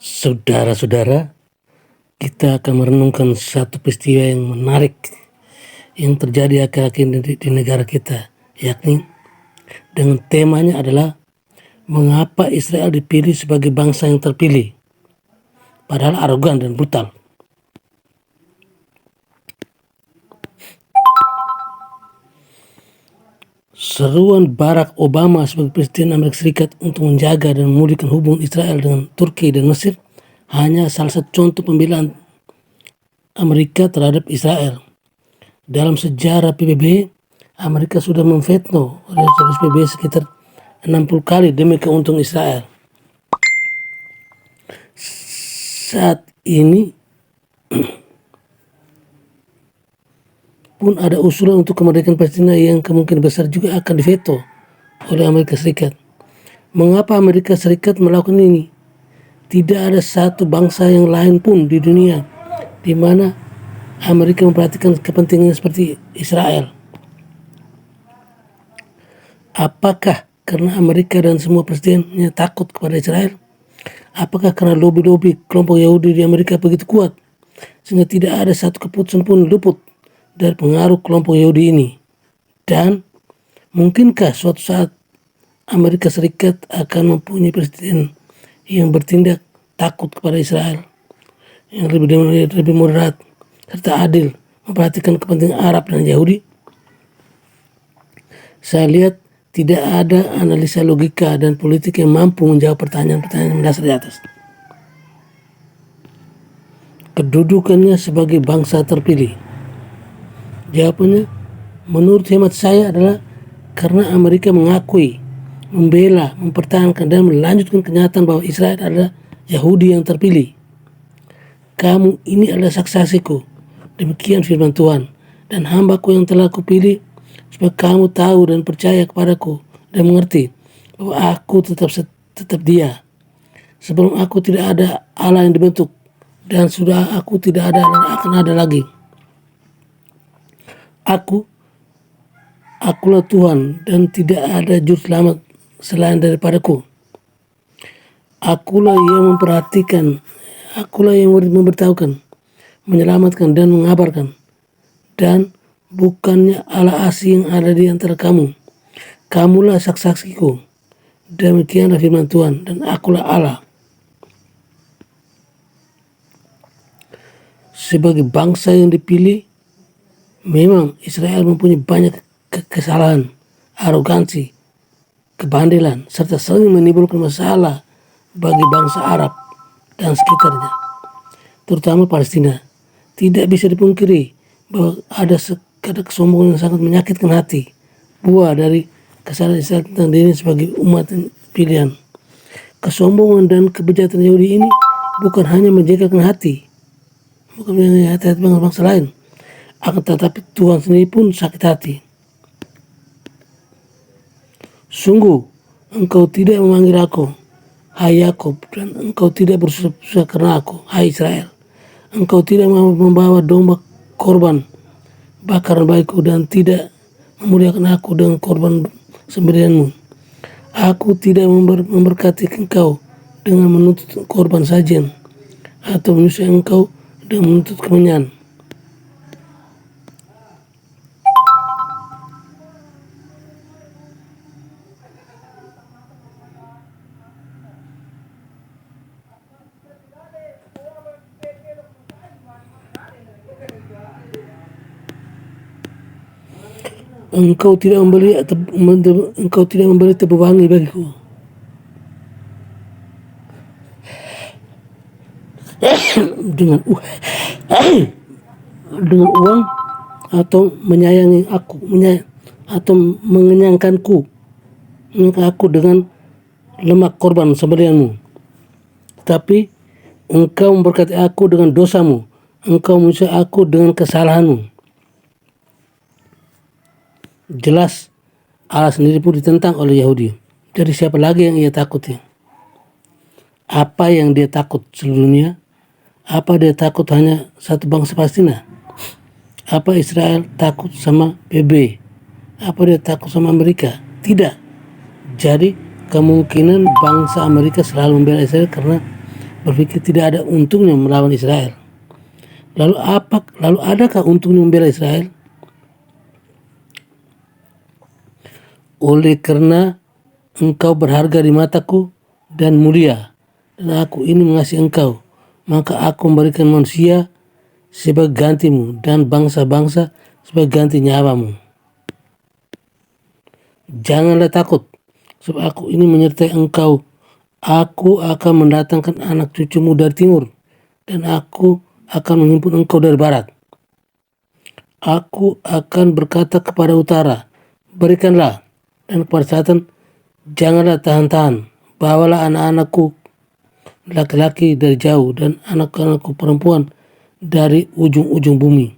Saudara-saudara, kita akan merenungkan satu peristiwa yang menarik yang terjadi akhir-akhir ini di negara kita, yakni dengan temanya adalah mengapa Israel dipilih sebagai bangsa yang terpilih, padahal arogan dan brutal. Seruan Barack Obama sebagai Presiden Amerika Serikat untuk menjaga dan memulihkan hubungan Israel dengan Turki dan Mesir hanya salah satu contoh pembelaan Amerika terhadap Israel. Dalam sejarah PBB, Amerika sudah memveto resolusi PBB sekitar 60 kali demi keuntungan Israel. Saat ini pun ada usulan untuk kemerdekaan Palestina yang kemungkinan besar juga akan diveto oleh Amerika Serikat. Mengapa Amerika Serikat melakukan ini? Tidak ada satu bangsa yang lain pun di dunia di mana Amerika memperhatikan kepentingan seperti Israel. Apakah karena Amerika dan semua presidennya takut kepada Israel? Apakah karena lobby-lobby kelompok Yahudi di Amerika begitu kuat sehingga tidak ada satu keputusan pun luput dari pengaruh kelompok Yahudi ini? Dan mungkinkah suatu saat Amerika Serikat akan mempunyai presiden yang bertindak takut kepada Israel, yang lebih moderat serta adil, memperhatikan kepentingan Arab dan Yahudi? Saya lihat tidak ada analisa logika dan politik yang mampu menjawab pertanyaan-pertanyaan mendasar di atas. Kedudukannya sebagai bangsa terpilih. Jawabannya menurut hemat saya adalah karena Amerika mengakui, membela, mempertahankan dan melanjutkan kenyataan bahwa Israel adalah Yahudi yang terpilih. Kamu ini adalah saksiku, demikian firman Tuhan, dan hambaku yang telah kupilih supaya kamu tahu dan percaya kepadaku dan mengerti bahwa aku tetap Dia. Sebelum aku tidak ada Allah yang dibentuk, dan sudah aku tidak ada dan akan ada lagi. Akulah Tuhan dan tidak ada juru selamat selain daripadaku. Akulah yang memperhatikan, akulah yang memberitahukan, menyelamatkan dan mengabarkan. Dan bukannya Allah asing yang ada di antara kamu. Kamulah saksiku. Demikianlah firman Tuhan, dan akulah Allah. Sebagai bangsa yang dipilih, memang Israel mempunyai banyak kesalahan, arogansi, kebandelan, serta sering menimbulkan masalah bagi bangsa Arab dan sekitarnya, terutama Palestina. Tidak bisa dipungkiri bahwa ada kesombongan yang sangat menyakitkan hati, buah dari kesalahan Israel tentang diri sebagai umat pilihan. Kesombongan dan kebejatan Yahudi ini bukan hanya menjegalkan hati, bukan hanya hati bangsa lain, akan tetapi Tuhan sendiri pun sakit hati. Sungguh, engkau tidak memanggil aku, hai Yakub, dan engkau tidak bersusah karena aku, hai Israel. Engkau tidak mau membawa domba korban bakaran bagiku dan tidak memuliakan aku dengan korban sembelihanmu. Aku tidak memberkati engkau dengan menuntut korban sajian atau menyusahkan engkau dengan menuntut kemenyan. Engkau tidak memberi tebu wangi bagiku. dengan uang atau menyayangi aku, atau mengenyangkanku dengan lemak korban sembelihanmu. Tapi engkau memberkati aku dengan dosamu, engkau menyusahkan aku dengan kesalahanmu. Jelas Allah sendiri pun ditentang oleh Yahudi. Jadi siapa lagi yang ia takuti? Apa yang dia takut seluruh dunia? Apa dia takut hanya satu bangsa Palestina? Apa Israel takut sama PBB? Apa dia takut sama Amerika? Tidak. Jadi kemungkinan bangsa Amerika selalu membela Israel karena berpikir tidak ada untungnya melawan Israel. Lalu adakah untungnya membela Israel? Oleh karena engkau berharga di mataku dan mulia, dan aku ini mengasihi engkau, maka aku memberikan manusia sebagai gantimu dan bangsa-bangsa sebagai ganti nyawamu. Janganlah takut, sebab aku ini menyertai engkau. Aku akan mendatangkan anak cucumu dari timur, dan aku akan menghimpun engkau dari barat. Aku akan berkata kepada utara, berikanlah, dan kepada selatan, janganlah tahan-tahan. Bawalah anak-anakku laki-laki dari jauh dan anak-anakku perempuan dari ujung-ujung bumi.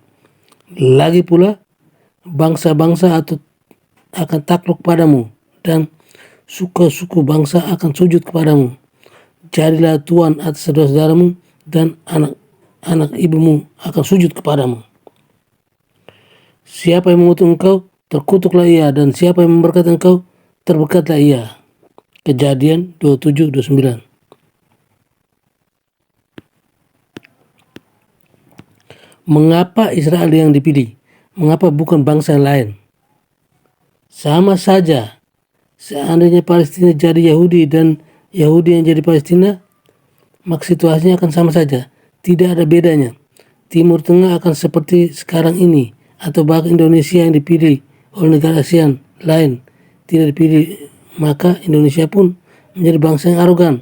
Lagi pula, bangsa-bangsa akan takluk padamu dan suku-suku bangsa akan sujud kepadamu. Jadilah tuan atas saudara-saudaramu dan anak-anak ibumu akan sujud kepadamu. Siapa yang mengutuk engkau, terkutuklah ia, dan siapa yang memberkati engkau, terberkatlah ia. Kejadian 27-29. Mengapa Israel yang dipilih? Mengapa bukan bangsa lain? Sama saja, seandainya Palestina jadi Yahudi dan Yahudi yang jadi Palestina, maka situasinya akan sama saja. Tidak ada bedanya. Timur Tengah akan seperti sekarang ini, atau bahkan Indonesia yang dipilih oleh negara ASEAN lain tidak dipilih, maka Indonesia pun menjadi bangsa yang arogan,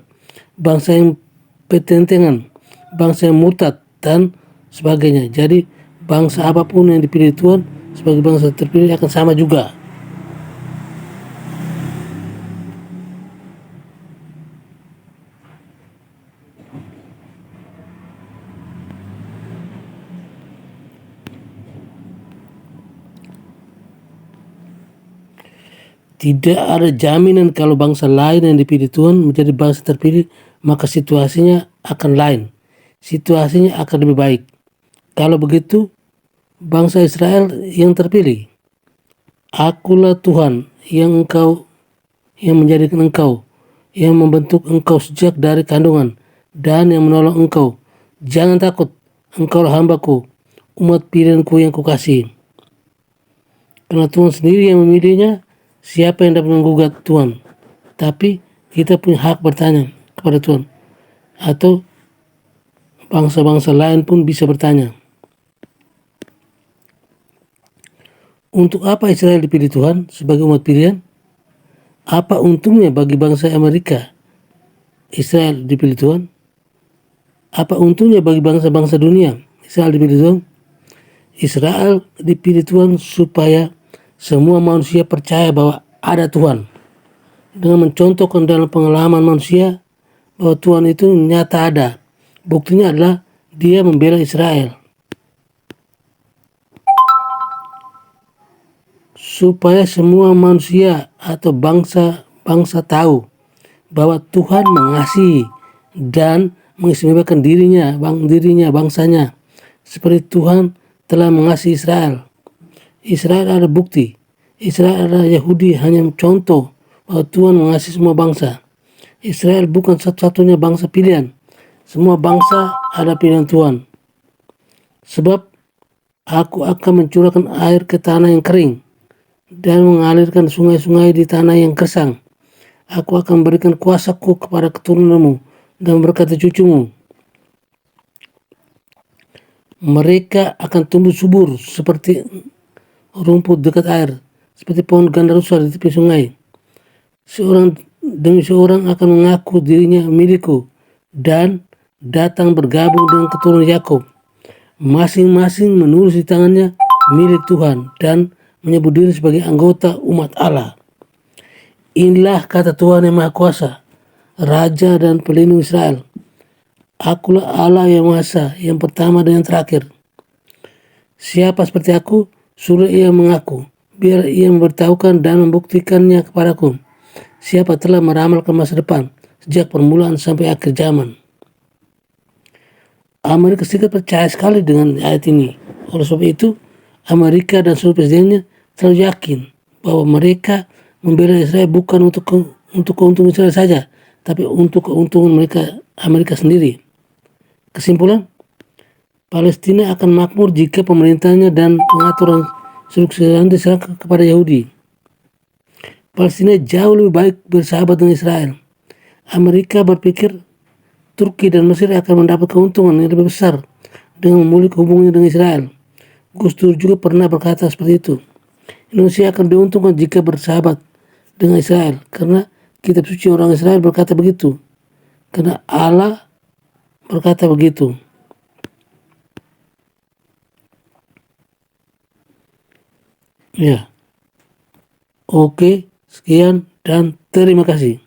bangsa yang petentengan, bangsa yang murtad dan sebagainya. Jadi bangsa apapun yang dipilih Tuhan sebagai bangsa terpilih akan sama juga. Tidak ada jaminan kalau bangsa lain yang dipilih Tuhan menjadi bangsa terpilih, maka situasinya akan lain. Situasinya akan lebih baik. Kalau begitu, bangsa Israel yang terpilih. Akulah Tuhan yang menjadikan engkau, yang membentuk engkau sejak dari kandungan, dan yang menolong engkau. Jangan takut, engkaulah hambaku, umat pilihanku yang kukasihi. Karena Tuhan sendiri yang memilihnya, siapa yang dapat menggugat Tuhan? Tapi kita punya hak bertanya kepada Tuhan. Atau bangsa-bangsa lain pun bisa bertanya. Untuk apa Israel dipilih Tuhan sebagai umat pilihan? Apa untungnya bagi bangsa Amerika Israel dipilih Tuhan? Apa untungnya bagi bangsa-bangsa dunia Israel dipilih Tuhan? Israel dipilih Tuhan supaya semua manusia percaya bahwa ada Tuhan. Dengan mencontohkan dalam pengalaman manusia bahwa Tuhan itu nyata ada. Buktinya adalah dia membela Israel. Supaya semua manusia atau bangsa tahu bahwa Tuhan mengasihi dan mengistimewakan dirinya, bangsanya. Seperti Tuhan telah mengasihi Israel. Israel ada bukti. Israel adalah Yahudi hanya contoh bahwa Tuhan mengasihi semua bangsa. Israel bukan satu-satunya bangsa pilihan. Semua bangsa ada pilihan Tuhan. Sebab aku akan mencurahkan air ke tanah yang kering dan mengalirkan sungai-sungai di tanah yang gersang. Aku akan berikan kuasaku kepada keturunanmu dan berkata cucumu. Mereka akan tumbuh subur seperti rumput dekat air, seperti pohon gandarusa di tepi sungai. Seorang demi seorang akan mengaku dirinya milikku dan datang bergabung dengan keturunan Yakub. Masing-masing menulis di tangannya milik Tuhan dan menyebut diri sebagai anggota umat Allah. Inilah kata Tuhan yang Maha Kuasa, Raja dan Pelindung Israel. Akulah Allah yang Maha Esa, yang pertama dan yang terakhir. Siapa seperti aku, suruh ia mengaku, biar ia memberitahukan dan membuktikannya kepadaku. Siapa telah meramalkan masa depan sejak permulaan sampai akhir zaman. Amerika Serikat percaya sekali dengan ayat ini. Oleh sebab itu, Amerika dan seluruh presidennya terlalu yakin bahwa mereka membela Israel bukan untuk keuntungan Israel saja, tapi untuk keuntungan mereka Amerika sendiri. Kesimpulan, Palestina akan makmur jika pemerintahnya dan pengaturan struktural diserahkan kepada Yahudi. Palestina jauh lebih baik bersahabat dengan Israel. Amerika berpikir Turki dan Mesir akan mendapat keuntungan yang lebih besar dengan memulihkan hubungannya dengan Israel. Gus Dur juga pernah berkata seperti itu. Indonesia akan diuntungkan jika bersahabat dengan Israel, karena kitab suci orang Israel berkata begitu. Karena Allah berkata begitu. Ya. Oke, sekian dan terima kasih.